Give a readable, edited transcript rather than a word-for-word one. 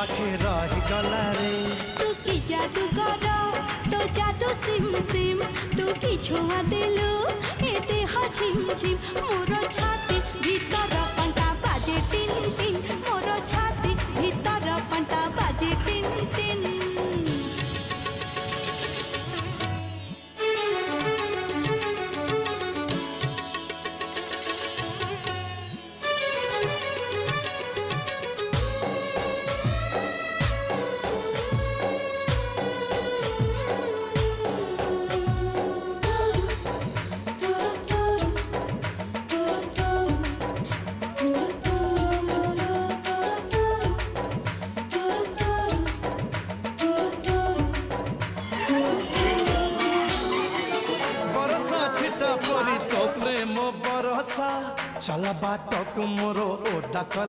पाखे रही गला रे। तू की जादू करो तो जादू सिम सिम तू की छुआ दिलु ए देह झिम झिम मोर छाती भीतर पंटा बाजे टिन टिन मोर छाती भीतर पंटा बाजे टिन टिन। छिटा परी तो प्रेम बरसा चला बाट को मोरो ओदा।